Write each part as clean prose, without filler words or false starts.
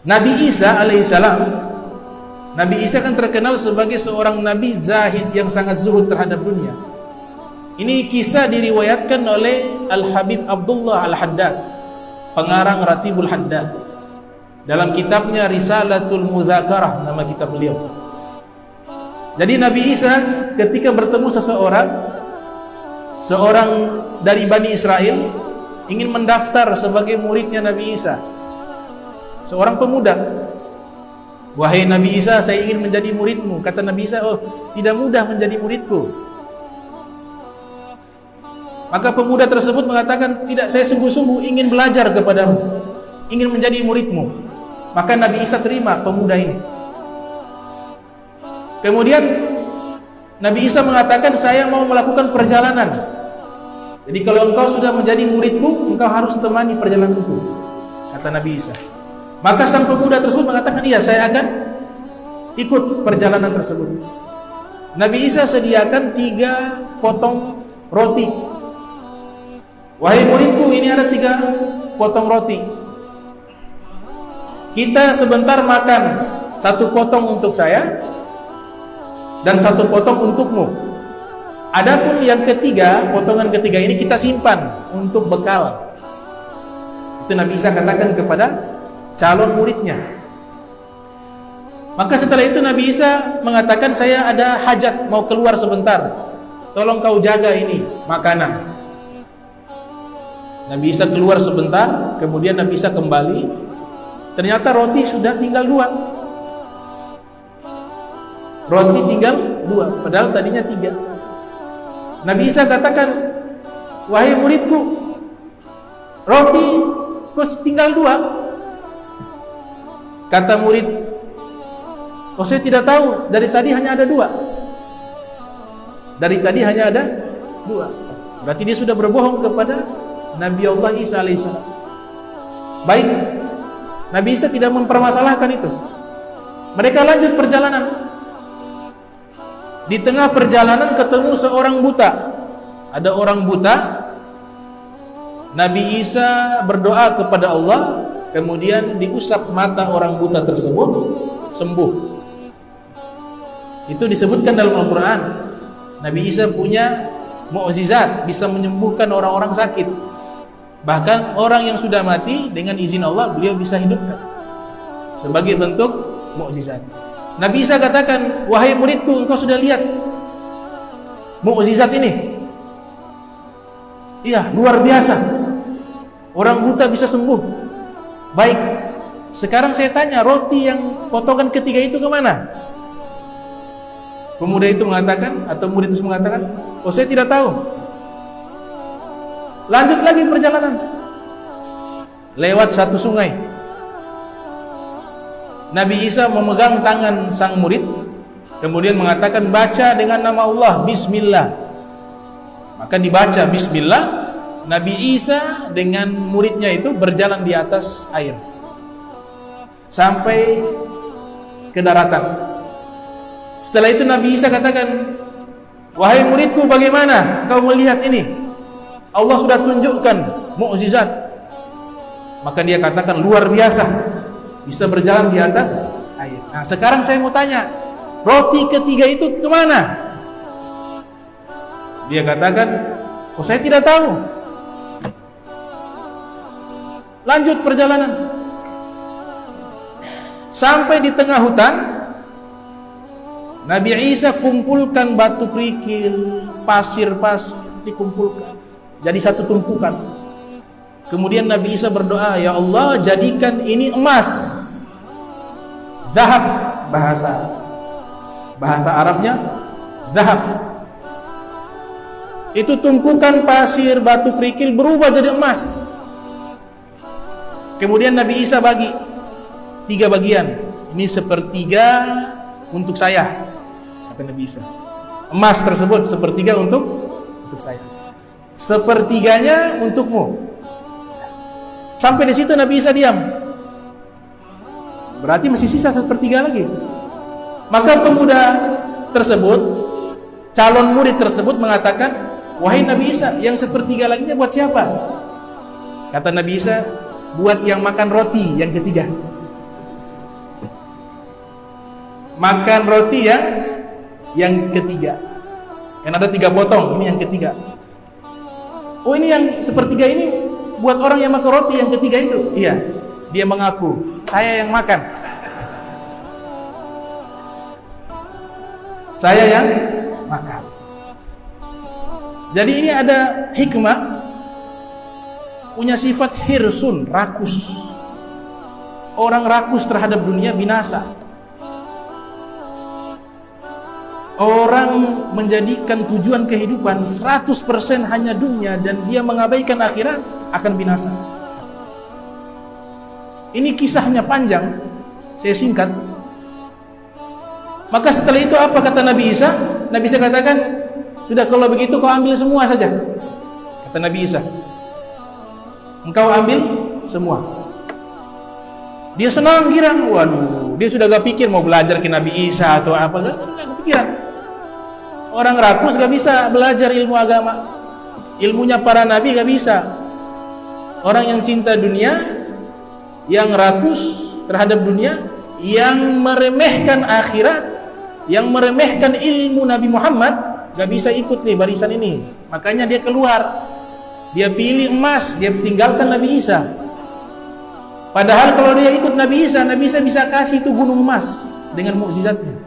Nabi Isa alaihissalam, Nabi Isa kan terkenal sebagai seorang nabi zahid yang sangat zuhud terhadap dunia. Ini kisah diriwayatkan oleh Al-Habib Abdullah Al-Haddad, pengarang Ratibul Haddad, dalam kitabnya Risalatul Mudzakarah, nama kitab beliau. Jadi Nabi Isa ketika bertemu seorang dari Bani Israel ingin mendaftar sebagai muridnya Nabi Isa, seorang pemuda. Wahai Nabi Isa, saya ingin menjadi muridmu. Kata Nabi Isa, oh, tidak mudah menjadi muridku. Maka pemuda tersebut mengatakan, tidak, saya sungguh-sungguh ingin belajar kepadamu, ingin menjadi muridmu. Maka Nabi Isa terima pemuda ini. Kemudian Nabi Isa mengatakan, saya mau melakukan perjalanan. Jadi kalau engkau sudah menjadi muridku, engkau harus temani perjalananku, kata Nabi Isa. Maka sang pemuda tersebut mengatakan, iya, saya akan ikut perjalanan tersebut. Nabi Isa sediakan 3 potong roti. Wahai muridku, ini ada 3 potong roti. Kita sebentar makan, 1 potong untuk saya dan 1 potong untukmu. Adapun yang ketiga, potongan ketiga ini kita simpan untuk bekal. Itu Nabi Isa katakan kepada calon muridnya. Maka setelah itu Nabi Isa mengatakan, saya ada hajat, mau keluar sebentar, tolong kau jaga ini makanan. Nabi Isa keluar sebentar, kemudian Nabi Isa kembali. Ternyata roti sudah tinggal 2. Roti tinggal 2, padahal tadinya 3. Nabi Isa katakan, wahai muridku, roti kok tinggal 2? Kata murid, oh, saya tidak tahu, dari tadi hanya ada 2. Dari tadi hanya ada 2. Berarti dia sudah berbohong kepada Nabi Allah Isa alaihissalam. Baik, Nabi Isa tidak mempermasalahkan itu. Mereka lanjut perjalanan. Di tengah perjalanan ketemu seorang buta. Ada orang buta. Nabi Isa berdoa kepada Allah, kemudian diusap mata orang buta tersebut, sembuh. Itu disebutkan dalam Al-Quran. Nabi Isa punya mukjizat, bisa menyembuhkan orang-orang sakit. Bahkan orang yang sudah mati, dengan izin Allah beliau bisa hidupkan, sebagai bentuk mukjizat. Nabi Isa katakan, wahai muridku, engkau sudah lihat mukjizat ini? Iya, luar biasa. Orang buta bisa sembuh. Baik, sekarang saya tanya, roti yang potongan ketiga itu kemana? Pemuda itu mengatakan, atau murid itu mengatakan, oh, saya tidak tahu. Lanjut lagi perjalanan. Lewat satu sungai. Nabi Isa memegang tangan sang murid, kemudian mengatakan, baca dengan nama Allah, Bismillah. Maka dibaca Bismillah. Nabi Isa dengan muridnya itu berjalan di atas air sampai ke daratan. Setelah itu Nabi Isa katakan, wahai muridku, bagaimana kau melihat ini? Allah sudah tunjukkan mukjizat. Maka dia katakan, luar biasa, bisa berjalan di atas air. Nah, sekarang saya mau tanya, roti ketiga itu kemana? Dia katakan, oh, saya tidak tahu. Lanjut perjalanan. Sampai di tengah hutan, Nabi Isa kumpulkan batu kerikil, pasir-pasir, dikumpulkan jadi satu tumpukan. Kemudian Nabi Isa berdoa, ya Allah, jadikan ini emas, zahab, bahasa Arabnya zahab. Itu tumpukan pasir, batu kerikil berubah jadi emas. Kemudian Nabi Isa bagi 3 bagian. Ini 1/3 untuk saya, kata Nabi Isa. Emas tersebut 1/3 untuk saya. 1/3-nya untukmu. Sampai di situ Nabi Isa diam. Berarti masih sisa 1/3 lagi. Maka pemuda tersebut, calon murid tersebut mengatakan, wahai Nabi Isa, yang 1/3 lagi buat siapa? Kata Nabi Isa, buat yang makan roti yang ketiga. makan roti yang ketiga. Kan ada 3 potong, ini yang ketiga. Oh, ini yang sepertiga ini buat orang yang makan roti yang ketiga itu. Iya, dia mengaku, saya yang makan. Saya yang makan. Jadi ini ada hikmah, punya sifat hirsun, rakus. Orang rakus terhadap dunia binasa. Orang menjadikan tujuan kehidupan 100% hanya dunia dan dia mengabaikan akhirat, akan binasa. Ini kisahnya panjang, saya singkat. Maka setelah itu apa kata Nabi Isa? Nabi Isa katakan, sudah kalau begitu kau ambil semua saja. Kata Nabi Isa, engkau ambil semua. Dia senang girang, waduh, dia sudah gak pikir mau belajar ke Nabi Isa atau apa, gak kepikiran. Orang rakus gak bisa belajar ilmu agama, ilmunya para nabi gak bisa. Orang yang cinta dunia, yang rakus terhadap dunia, yang meremehkan akhirat, yang meremehkan ilmu Nabi Muhammad, gak bisa ikut nih barisan ini. Makanya dia keluar, dia pilih emas, dia tinggalkan Nabi Isa. Padahal kalau dia ikut Nabi Isa bisa kasih itu gunung emas dengan mukjizatnya.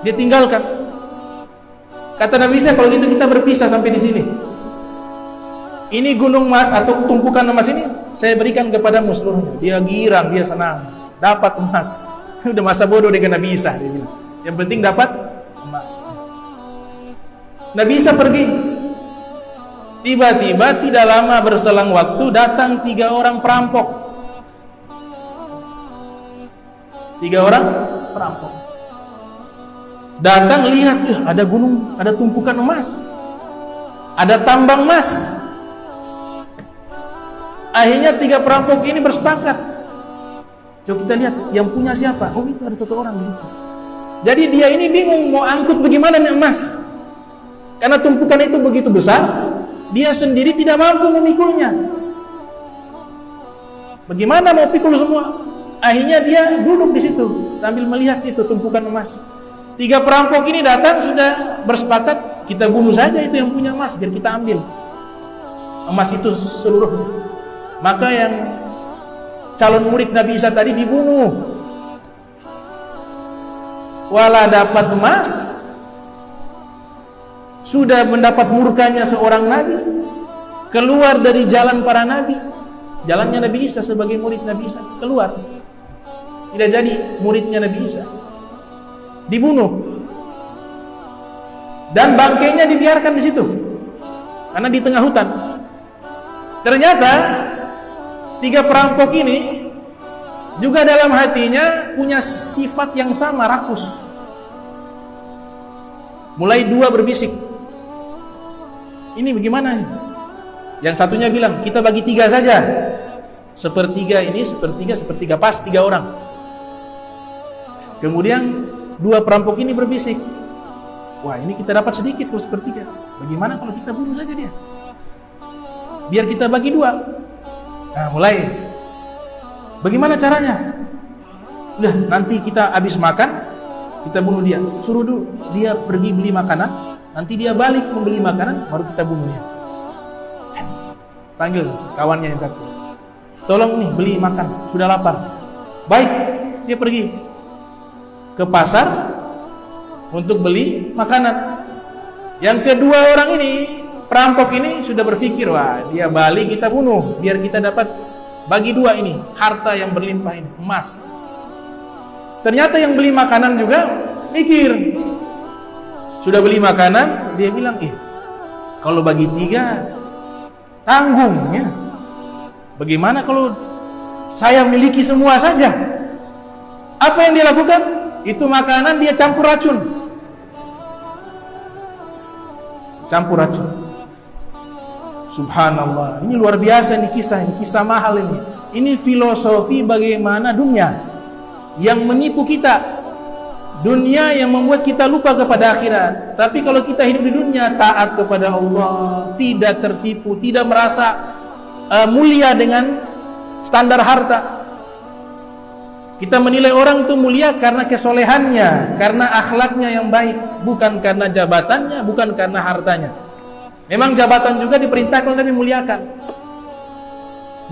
Dia tinggalkan. Kata Nabi Isa, kalau gitu kita berpisah sampai di sini. Ini gunung emas atau tumpukan emas ini saya berikan kepadamu seluruhnya. Dia girang, dia senang, dapat emas. Udah masa bodoh dengan Nabi Isa, dia bilang. Yang penting dapat emas. Nabi Isa pergi. Tiba-tiba tidak lama berselang waktu datang 3 orang perampok. 3 orang perampok. Datang lihat, ada gunung, ada tumpukan emas, ada tambang emas. Akhirnya 3 perampok ini bersepakat. Coba kita lihat yang punya siapa. Oh, itu ada 1 orang di situ. Jadi dia ini bingung mau angkut bagaimana nih emas, karena tumpukan itu begitu besar, dia sendiri tidak mampu memikulnya. Bagaimana mau pikul semua? Akhirnya dia duduk di situ sambil melihat itu tumpukan emas. 3 perampok ini datang sudah bersepakat, kita bunuh saja itu yang punya emas biar kita ambil emas itu seluruhnya. Maka yang calon murid Nabi Isa tadi dibunuh. Wala dapat emas, sudah mendapat murkanya seorang nabi, keluar dari jalan para nabi, jalannya Nabi Isa sebagai murid Nabi Isa, keluar, tidak jadi muridnya Nabi Isa, dibunuh dan bangkainya dibiarkan di situ karena di tengah hutan. Ternyata 3 perampok ini juga dalam hatinya punya sifat yang sama, rakus. Mulai 2 berbisik, ini bagaimana? Yang satunya bilang, kita bagi 3 saja, sepertiga ini, sepertiga, pas 3 orang. Kemudian 2 perampok ini berbisik, wah ini kita dapat sedikit kalau sepertiga, bagaimana kalau kita bunuh saja dia, biar kita bagi 2. Nah, mulai, bagaimana caranya? Udah, nanti kita habis makan, kita bunuh dia. Suruh dulu dia pergi beli makanan, nanti dia balik membeli makanan, baru kita bunuh dia. Panggil kawannya yang satu, tolong nih beli makan, sudah lapar. Baik, dia pergi ke pasar untuk beli makanan. Yang kedua orang ini, perampok ini sudah berpikir, wah dia balik kita bunuh, biar kita dapat bagi 2 ini, harta yang berlimpah ini, emas. Ternyata yang beli makanan juga mikir, sudah beli makanan, dia bilang, kalau bagi 3 tanggung ya, bagaimana kalau saya miliki semua saja? Apa yang dia lakukan? Itu makanan dia campur racun. Subhanallah, ini luar biasa ini kisah mahal ini. Ini filosofi bagaimana dunia yang menipu kita. Dunia yang membuat kita lupa kepada akhirat. Tapi kalau kita hidup di dunia, taat kepada Allah, tidak tertipu, tidak merasa mulia dengan standar harta. Kita menilai orang itu mulia karena kesolehannya, karena akhlaknya yang baik, bukan karena jabatannya, bukan karena hartanya. Memang jabatan juga diperintahkan Nabi muliakan.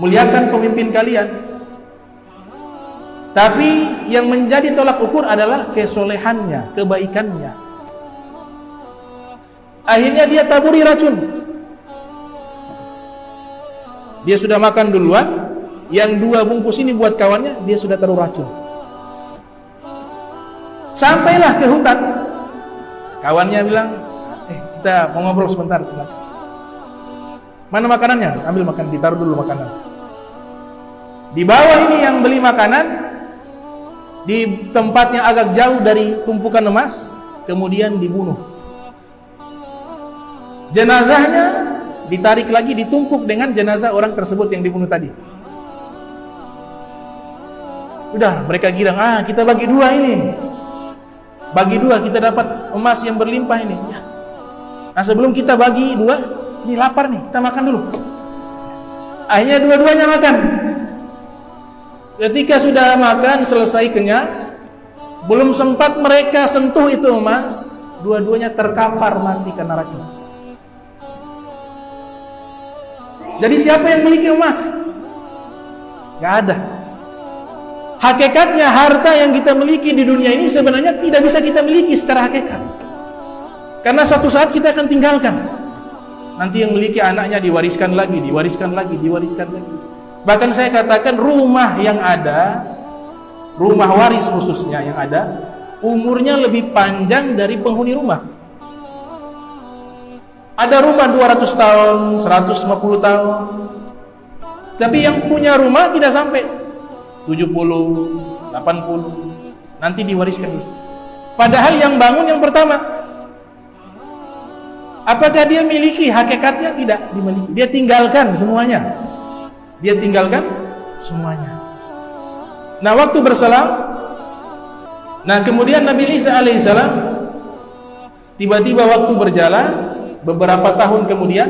Muliakan pemimpin kalian. Tapi yang menjadi tolak ukur adalah kesolehannya, kebaikannya. Akhirnya dia taburi racun. Dia sudah makan duluan, yang 2 bungkus ini buat kawannya, dia sudah taruh racun. Sampailah ke hutan. Kawannya bilang, kita mau ngobrol sebentar. Mana makanannya? Ambil makan, ditaruh dulu makanan. Di bawah ini yang beli makanan, di tempat yang agak jauh dari tumpukan emas, kemudian dibunuh. Jenazahnya ditarik lagi, ditumpuk dengan jenazah orang tersebut yang dibunuh tadi. Udah, mereka girang, kita bagi 2 ini. Bagi 2, kita dapat emas yang berlimpah ini. Ya. Nah, sebelum kita bagi 2, ini lapar nih, kita makan dulu. Akhirnya dua-duanya makan. Ketika sudah makan, selesai kenyang, belum sempat mereka sentuh itu emas, dua-duanya terkapar mati karena racun. Jadi siapa yang memiliki emas? Gak ada. Hakikatnya harta yang kita miliki di dunia ini sebenarnya tidak bisa kita miliki secara hakikat. Karena suatu saat kita akan tinggalkan. Nanti yang memiliki anaknya diwariskan lagi, diwariskan lagi, diwariskan lagi. Bahkan saya katakan rumah yang ada, rumah waris khususnya yang ada, umurnya lebih panjang dari penghuni rumah. Ada rumah 200 tahun, 150 tahun. Tapi yang punya rumah tidak sampai 70, 80. Nanti diwariskan. Padahal yang bangun yang pertama. Apakah dia miliki? Hakikatnya tidak dimiliki. Dia tinggalkan semuanya. Dia tinggalkan semuanya. Nah, waktu berselang, nah kemudian Nabi Isa alaihissalam tiba-tiba waktu berjalan, beberapa tahun kemudian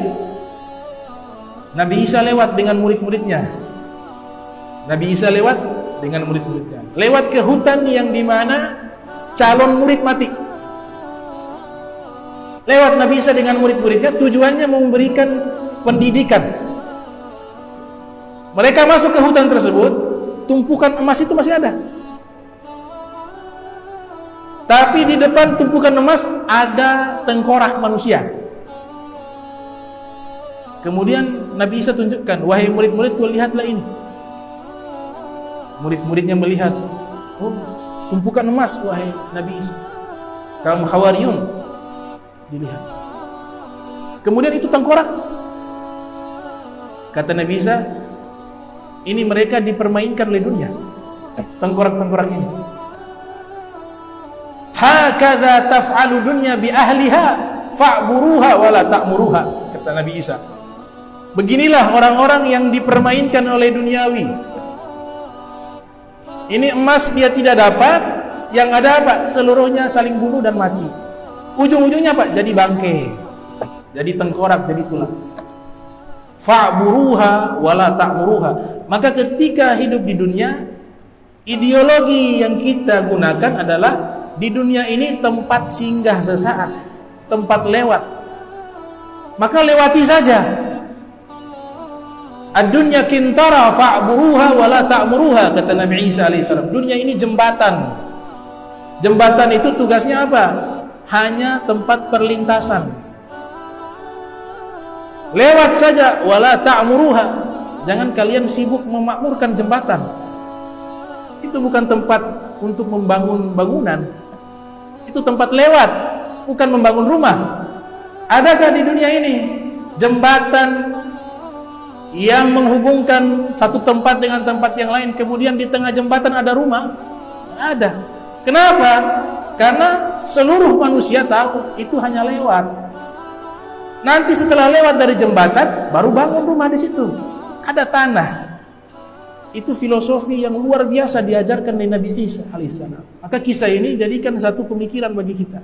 Nabi Isa lewat dengan murid-muridnya. Nabi Isa lewat dengan murid-muridnya. Lewat ke hutan yang dimana calon murid mati. Lewat Nabi Isa dengan murid-muridnya, tujuannya memberikan pendidikan. Mereka masuk ke hutan tersebut, tumpukan emas itu masih ada. Tapi di depan tumpukan emas ada tengkorak manusia. Kemudian Nabi Isa tunjukkan, wahai murid-muridku, lihatlah ini. Murid-muridnya melihat, oh, tumpukan emas, wahai Nabi Isa. Kaum Khawariyun dilihat. Kemudian itu tengkorak. Kata Nabi Isa, ini mereka dipermainkan oleh dunia. Tengkorak-tengkorak ini. Hakadha taf'alu dunya bi ahliha fa'buruha wa la ta'muruha, kata Nabi Isa. Beginilah orang-orang yang dipermainkan oleh duniawi. Ini emas dia tidak dapat, yang ada apa? Seluruhnya saling bunuh dan mati. Ujung-ujungnya apa? Jadi bangke, jadi tengkorak, jadi tulang. Fa'buruha wala ta'muruha. Maka ketika hidup di dunia, ideologi yang kita gunakan adalah di dunia ini tempat singgah sesaat, tempat lewat. Maka lewati saja. Ad-dunya kintara fa'buruha wala ta'muruha, kata Nabi Isa alaihissalam. Dunia ini jembatan. Jembatan itu tugasnya apa? Hanya tempat perlintasan. Lewat saja, wala ta'muruha. Jangan kalian sibuk memakmurkan jembatan. Itu bukan tempat untuk membangun bangunan. Itu tempat lewat, bukan membangun rumah. Adakah di dunia ini jembatan yang menghubungkan satu tempat dengan tempat yang lain, kemudian di tengah jembatan ada rumah? Ada. Kenapa? Karena seluruh manusia tahu itu hanya lewat. Nanti setelah lewat dari jembatan, baru bangun rumah di situ. Ada tanah. Itu filosofi yang luar biasa diajarkan oleh Nabi Isa alaihissalam. Maka kisah ini jadikan satu pemikiran bagi kita.